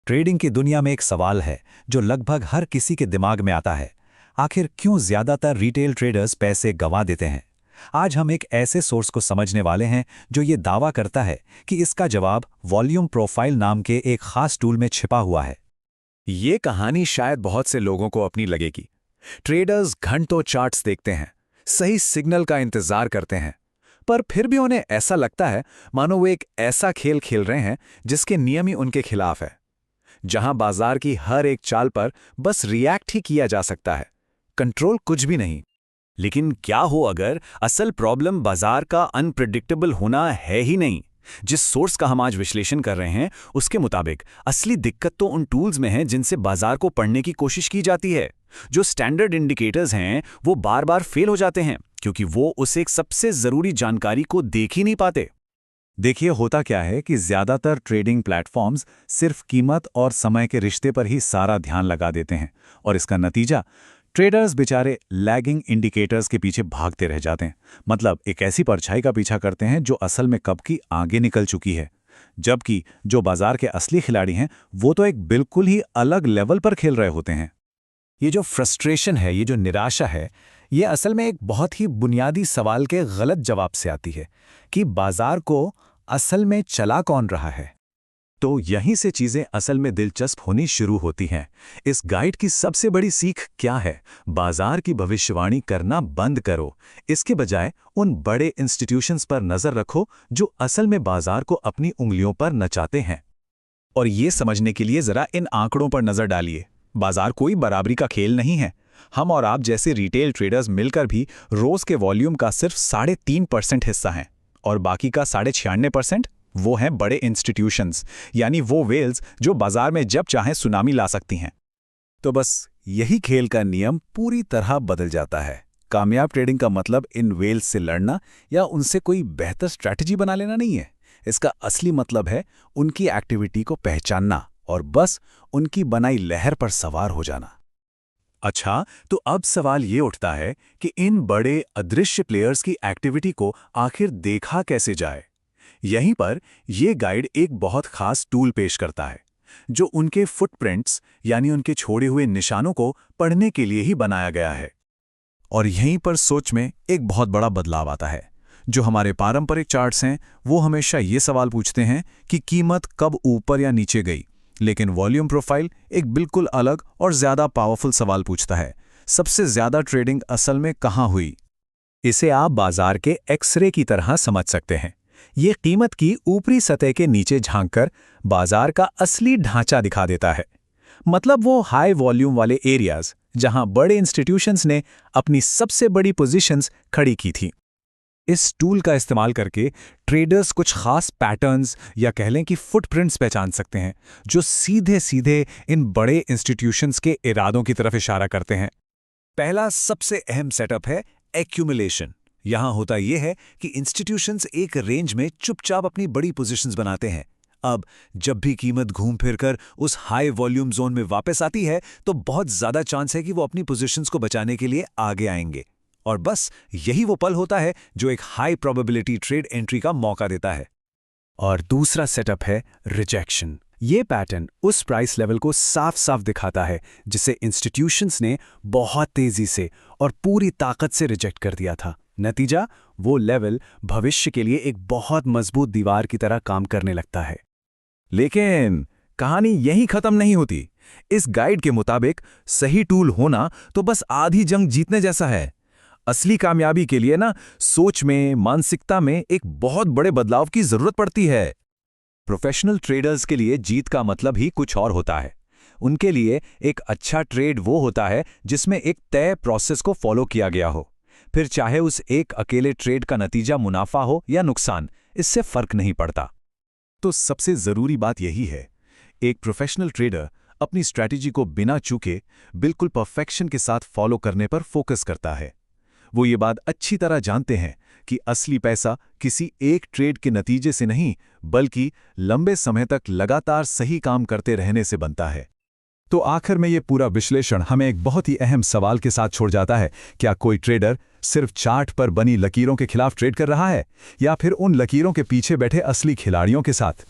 Trading की दुनिया में एक सवाल है जो लगभग हर किसी के दिमाग में आता है। आखिर क्यों ज्यादातर रिटेल ट्रेडर्स पैसे गंवा देते हैं? आज हम एक ऐसे सोर्स को समझने वाले हैं जो ये दावा करता है कि इसका जवाब वॉल्यूम प्रोफाइल नाम के एक खास टूल में छिपा हुआ है। ये कहानी शायद बहुत से लोगों को अपनी लगेगी। ट्रेडर्स घंटों चार्ट्स देखते हैं, सही सिग्नल का इंतजार करते हैं, पर फिर भी उन्हें ऐसा लगता है मानो वे एक ऐसा खेल खेल रहे हैं जिसके नियम ही उनके खिलाफ है, जहां बाजार की हर एक चाल पर बस रिएक्ट ही किया जा सकता है, कंट्रोल कुछ भी नहीं। लेकिन क्या हो अगर असल प्रॉब्लम बाजार का अनप्रिडिक्टेबल होना है ही नहीं? जिस सोर्स का हम आज विश्लेषण कर रहे हैं उसके मुताबिक असली दिक्कत तो उन टूल्स में है जिनसे बाजार को पढ़ने की कोशिश की जाती है। जो स्टैंडर्ड इंडिकेटर्स हैं वो बार बार फेल हो जाते हैं क्योंकि वो उस एक सबसे जरूरी जानकारी को देख ही नहीं पाते। देखिए, होता क्या है कि ज्यादातर ट्रेडिंग प्लेटफॉर्म्स सिर्फ कीमत और समय के रिश्ते पर ही सारा ध्यान लगा देते हैं और इसका नतीजा ट्रेडर्स बेचारे लैगिंग इंडिकेटर्स के पीछे भागते रह जाते हैं। मतलब एक ऐसी परछाई का पीछा करते हैं जो असल में कब की आगे निकल चुकी है, जबकि जो बाजार के असली खिलाड़ी हैं वो तो एक बिल्कुल ही अलग लेवल पर खेल रहे होते हैं। ये जो फ्रस्ट्रेशन है, ये जो निराशा है, ये असल में एक बहुत ही बुनियादी सवाल के गलत जवाब से आती है कि बाजार को असल में चला कौन रहा है। तो यहीं से चीजें असल में दिलचस्प होनी शुरू होती हैं। इस गाइड की सबसे बड़ी सीख क्या है? बाजार की भविष्यवाणी करना बंद करो। इसके बजाय उन बड़े इंस्टीट्यूशंस पर नजर रखो जो असल में बाजार को अपनी उंगलियों पर नचाते हैं। और ये समझने के लिए जरा इन आंकड़ों पर नजर डालिए। बाजार कोई बराबरी का खेल नहीं है। हम और आप जैसे रिटेल ट्रेडर्स मिलकर भी रोज के वॉल्यूम का सिर्फ 3.5% हिस्सा हैं और बाकी का 96% वो हैं बड़े इंस्टीट्यूशंस, यानी वो वेल्स जो बाजार में जब चाहें सुनामी ला सकती हैं। तो बस यही खेल का नियम पूरी तरह बदल जाता है। कामयाब ट्रेडिंग का मतलब इन वेल्स से लड़ना या उनसे कोई बेहतर स्ट्रैटेजी बना लेना नहीं है। इसका असली मतलब है उनकी एक्टिविटी को पहचानना और बस उनकी बनाई लहर पर सवार हो जाना। अच्छा, तो अब सवाल ये उठता है कि इन बड़े अदृश्य प्लेयर्स की एक्टिविटी को आखिर देखा कैसे जाए? यहीं पर यह गाइड एक बहुत खास टूल पेश करता है जो उनके फुटप्रिंट्स यानी उनके छोड़े हुए निशानों को पढ़ने के लिए ही बनाया गया है। और यहीं पर सोच में एक बहुत बड़ा बदलाव आता है। जो हमारे पारंपरिक चार्ट्स हैं वो हमेशा ये सवाल पूछते हैं कि कीमत कब ऊपर या नीचे गई, लेकिन वॉल्यूम प्रोफाइल एक बिल्कुल अलग और ज्यादा पावरफुल सवाल पूछता है, सबसे ज्यादा ट्रेडिंग असल में कहाँ हुई? इसे आप बाजार के एक्सरे की तरह समझ सकते हैं। ये कीमत की ऊपरी सतह के नीचे झांककर बाजार का असली ढांचा दिखा देता है। मतलब वो हाई वॉल्यूम वाले एरियाज जहां बड़े इंस्टीट्यूशंस ने अपनी सबसे बड़ी पोजीशंस खड़ी की थी। इस टूल का इस्तेमाल करके ट्रेडर्स कुछ खास पैटर्न्स या कह लें कि फुटप्रिंट्स पहचान सकते हैं जो सीधे सीधे इन बड़े इंस्टीट्यूशंस के इरादों की तरफ इशारा करते हैं। पहला सबसे अहम सेटअप है एक्यूमुलेशन। यहां होता यह है कि इंस्टीट्यूशंस एक रेंज में चुपचाप अपनी बड़ी पोजीशंस बनाते हैं। अब जब भी कीमत घूम फिरकर उस हाई वॉल्यूम जोन में वापस आती है तो बहुत ज्यादा चांस है कि वो अपनी पोजीशंस को बचाने के लिए आगे आएंगे, और बस यही वो पल होता है जो एक हाई प्रोबेबिलिटी ट्रेड एंट्री का मौका देता है। और दूसरा सेटअप है रिजेक्शन। ये पैटर्न उस प्राइस लेवल को साफ साफ दिखाता है जिसे इंस्टीट्यूशंस ने बहुत तेजी से और पूरी ताकत से रिजेक्ट कर दिया था। नतीजा, वो लेवल भविष्य के लिए एक बहुत मजबूत दीवार की तरह काम करने लगता है। लेकिन कहानी यहीं खत्म नहीं होती। इस गाइड के मुताबिक सही टूल होना तो बस आधी जंग जीतने जैसा है। असली कामयाबी के लिए ना सोच में, मानसिकता में एक बहुत बड़े बदलाव की जरूरत पड़ती है। प्रोफेशनल ट्रेडर्स के लिए जीत का मतलब ही कुछ और होता है। उनके लिए एक अच्छा ट्रेड वो होता है जिसमें एक तय प्रोसेस को फॉलो किया गया हो, फिर चाहे उस एक अकेले ट्रेड का नतीजा मुनाफा हो या नुकसान, इससे फर्क नहीं पड़ता। तो सबसे जरूरी बात यही है, एक प्रोफेशनल ट्रेडर अपनी स्ट्रैटेजी को बिना चूके बिल्कुल परफेक्शन के साथ फॉलो करने पर फोकस करता है। वो ये बात अच्छी तरह जानते हैं कि असली पैसा किसी एक ट्रेड के नतीजे से नहीं बल्कि लंबे समय तक लगातार सही काम करते रहने से बनता है। तो आखिर में ये पूरा विश्लेषण हमें एक बहुत ही अहम सवाल के साथ छोड़ जाता है, क्या कोई ट्रेडर सिर्फ चार्ट पर बनी लकीरों के खिलाफ ट्रेड कर रहा है या फिर उन लकीरों के पीछे बैठे असली खिलाड़ियों के साथ?